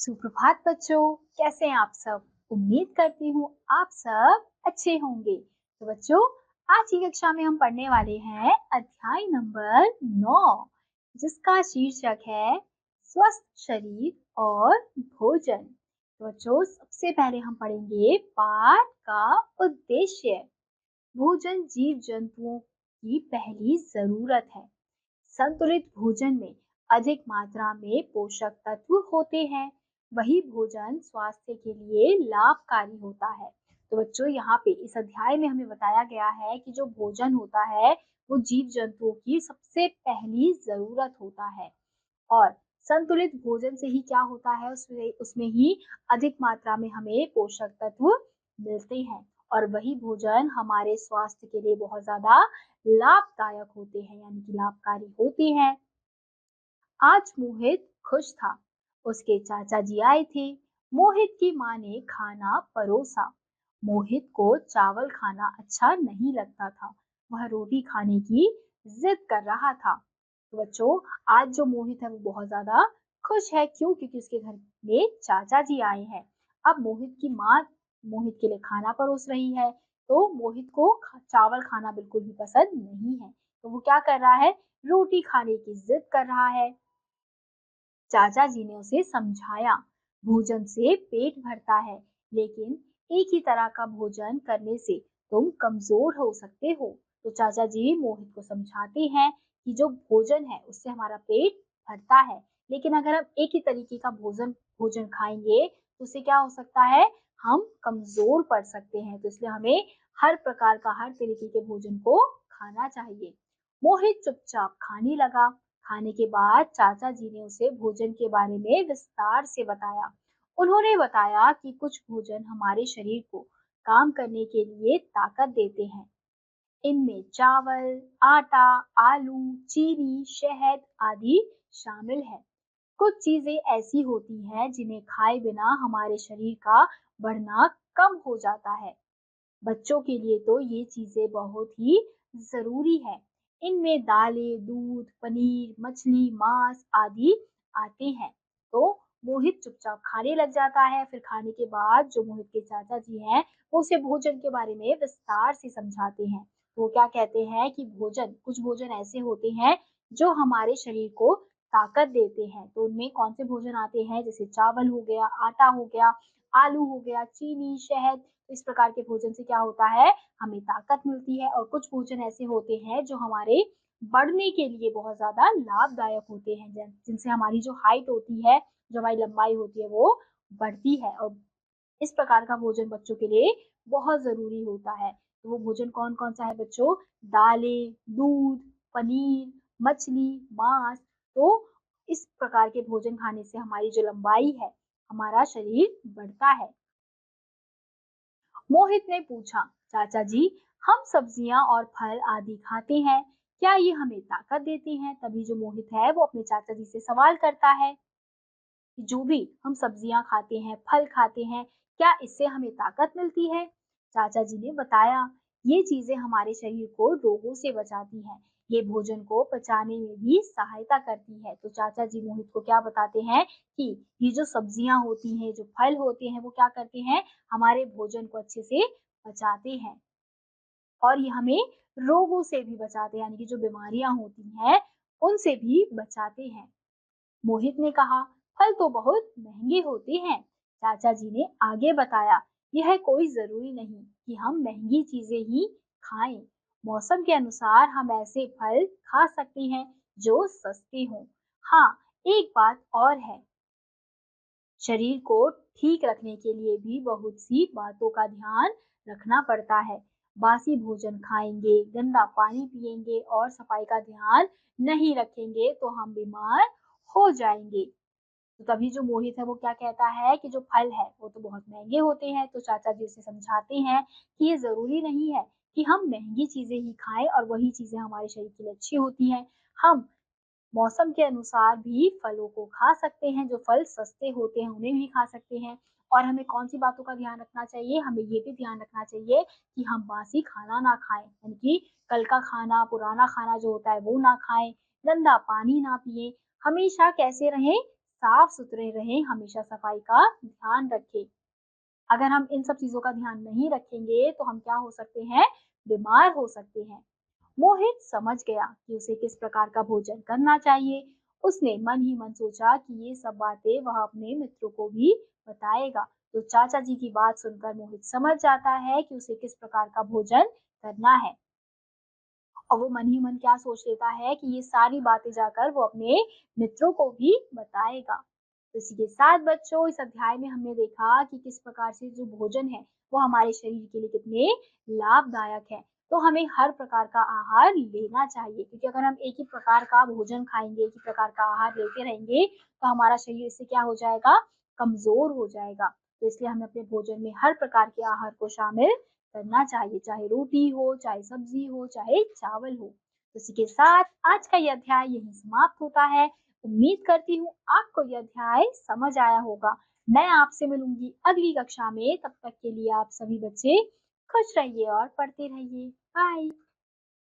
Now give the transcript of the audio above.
सुप्रभात बच्चों, कैसे हैं आप सब। उम्मीद करती हूँ आप सब अच्छे होंगे। तो बच्चों, आज की कक्षा में हम पढ़ने वाले हैं अध्याय नंबर 9, जिसका शीर्षक है स्वस्थ शरीर और भोजन। तो बच्चों, सबसे पहले हम पढ़ेंगे पाठ का उद्देश्य। भोजन जीव जंतुओं की पहली जरूरत है। संतुलित भोजन में अधिक मात्रा में पोषक तत्व होते हैं। वही भोजन स्वास्थ्य के लिए लाभकारी होता है। तो बच्चों, यहाँ पे इस अध्याय में हमें बताया गया है कि जो भोजन होता है वो जीव जंतुओं की सबसे पहली जरूरत होता है। और संतुलित भोजन से ही क्या होता है, उसमें उसमें ही अधिक मात्रा में हमें पोषक तत्व मिलते हैं। और वही भोजन हमारे स्वास्थ्य के लिए बहुत ज्यादा लाभदायक होते हैं, यानी कि लाभकारी होते हैं। आज मोहित खुश था। उसके चाचा जी आए थे। मोहित की माँ ने खाना परोसा। मोहित को चावल खाना अच्छा नहीं लगता था। वह रोटी खाने की जिद कर रहा था। तो बच्चों, आज जो मोहित है वो बहुत ज्यादा खुश है। क्यों? क्योंकि उसके घर में चाचा जी आए हैं। अब मोहित की माँ मोहित के लिए खाना परोस रही है, तो मोहित को चावल खाना बिल्कुल भी पसंद नहीं है। तो वो क्या कर रहा है? रोटी खाने की जिद कर रहा है। चाचा जी ने उसे समझाया, भोजन से पेट भरता है, लेकिन एक ही तरह का भोजन करने से तुम कमजोर हो सकते हो। तो चाचा जी मोहित को समझाते हैं कि जो भोजन है उससे हमारा पेट भरता है, लेकिन अगर हम एक ही तरीके का भोजन भोजन खाएंगे तो उससे क्या हो सकता है, हम कमजोर पड़ सकते हैं। तो इसलिए हमें हर प्रकार का हर तरीके के भोजन को खाना चाहिए। मोहित चुपचाप खाने लगा। खाने के बाद चाचा जी ने उसे भोजन के बारे में विस्तार से बताया। उन्होंने बताया कि कुछ भोजन हमारे शरीर को काम करने के लिए ताकत देते हैं। इनमें चावल, आटा, आलू, चीनी, शहद आदि शामिल है। कुछ चीजें ऐसी होती हैं जिन्हें खाए बिना हमारे शरीर का बढ़ना कम हो जाता है। बच्चों के लिए तो ये चीजें बहुत ही जरूरी है। इनमें दालें, दूध, पनीर, मछली, मांस आदि आते हैं। तो मोहित चुपचाप खाने लग जाता है। फिर खाने के बाद जो मोहित के चाचा जी हैं वो उसे भोजन के बारे में विस्तार से समझाते हैं। वो क्या कहते हैं कि कुछ भोजन ऐसे होते हैं जो हमारे शरीर को ताकत देते हैं। तो उनमें कौन से भोजन आते हैं? जैसे चावल हो गया, आटा हो गया, आलू हो गया, चीनी, शहद। इस प्रकार के भोजन से क्या होता है, हमें ताकत मिलती है। और कुछ भोजन ऐसे होते हैं जो हमारे बढ़ने के लिए बहुत ज्यादा लाभदायक होते हैं, जिनसे हमारी जो हाइट होती है, जो हमारी लंबाई होती है वो बढ़ती है। और इस प्रकार का भोजन बच्चों के लिए बहुत जरूरी होता है। तो वो भोजन कौन कौन सा है बच्चों? दालें, दूध, पनीर, मछली, मांस। तो इस प्रकार के भोजन खाने से हमारी जो लंबाई है, हमारा शरीर बढ़ता है। मोहित ने पूछा, चाचा जी, हम सब्जियां और फल आदि खाते हैं, क्या ये हमें ताकत देती हैं? तभी जो मोहित है वो अपने चाचा जी से सवाल करता है कि जो भी हम सब्जियां खाते हैं, फल खाते हैं, क्या इससे हमें ताकत मिलती है? चाचा जी ने बताया, ये चीजें हमारे शरीर को रोगों से बचाती हैं। ये भोजन को पचाने में भी सहायता करती है। तो चाचा जी मोहित को क्या बताते हैं कि ये जो सब्जियां होती हैं, जो फल होते हैं, वो क्या करते हैं, हमारे भोजन को अच्छे से पचाते हैं। और ये हमें रोगों से भी बचाते हैं, यानी कि जो बीमारियां होती हैं उनसे भी बचाते हैं। मोहित ने कहा, फल तो बहुत महंगे होते हैं। चाचा जी ने आगे बताया, यह कोई जरूरी नहीं कि हम महंगी चीजें ही खाएं। मौसम के अनुसार हम ऐसे फल खा सकते हैं जो सस्ते हों। हाँ, एक बात और है, शरीर को ठीक रखने के लिए भी बहुत सी बातों का ध्यान रखना पड़ता है। बासी भोजन खाएंगे, गंदा पानी पिएंगे और सफाई का ध्यान नहीं रखेंगे तो हम बीमार हो जाएंगे। तो तभी जो मोहित है वो क्या कहता है कि जो फल है वो तो बहुत महंगे होते हैं। तो चाचा जी उसे समझाते हैं कि ये जरूरी नहीं है कि हम महंगी चीजें ही खाएं और वही चीजें हमारे शरीर के लिए अच्छी होती हैं। हम मौसम के अनुसार भी फलों को खा सकते हैं। जो फल सस्ते होते हैं उन्हें भी खा सकते हैं। और हमें कौन सी बातों का ध्यान रखना चाहिए? हमें ये भी ध्यान रखना चाहिए कि हम बासी खाना ना खाएं, यानी कि कल का खाना, पुराना खाना जो होता है वो ना खाएं, गंदा पानी ना पिए। हमेशा कैसे रहें? साफ सुथरे रहें, हमेशा सफाई का ध्यान रखें। अगर हम इन सब चीज़ों का ध्यान नहीं रखेंगे तो हम क्या हो सकते हैं? बीमार हो सकते हैं। मोहित समझ गया कि उसे किस प्रकार का भोजन करना चाहिए। उसने मन ही मन सोचा कि ये सब बातें वह अपने मित्रों को भी बताएगा। तो चाचा जी की बात सुनकर मोहित समझ जाता है कि उसे किस प्रकार का भोजन करना है। और वो मन ही मन क्या सोच लेता है कि ये सारी बातें जाकर वो अपने मित्रों को भी बताएगा। तो इसी के साथ बच्चों, इस अध्याय में हमने देखा कि किस प्रकार से जो भोजन है वो हमारे शरीर के लिए कितने लाभदायक है। तो हमें हर प्रकार का आहार लेना चाहिए, क्योंकि अगर हम एक ही प्रकार का भोजन खाएंगे, एक ही प्रकार का आहार लेते रहेंगे तो हमारा शरीर इससे क्या हो जाएगा? कमजोर हो जाएगा। तो इसलिए हमें अपने भोजन में हर प्रकार के आहार को शामिल करना चाहिए, चाहे रोटी हो, चाहे सब्जी हो, चाहे चावल हो। तो इसी के साथ आज का ये अध्याय यहीं समाप्त होता है। उम्मीद करती हूँ आपको ये अध्याय समझ आया होगा। मैं आपसे मिलूंगी अगली कक्षा में, तब तक के लिए आप सभी बच्चे खुश रहिए और पढ़ते रहिए। बाय।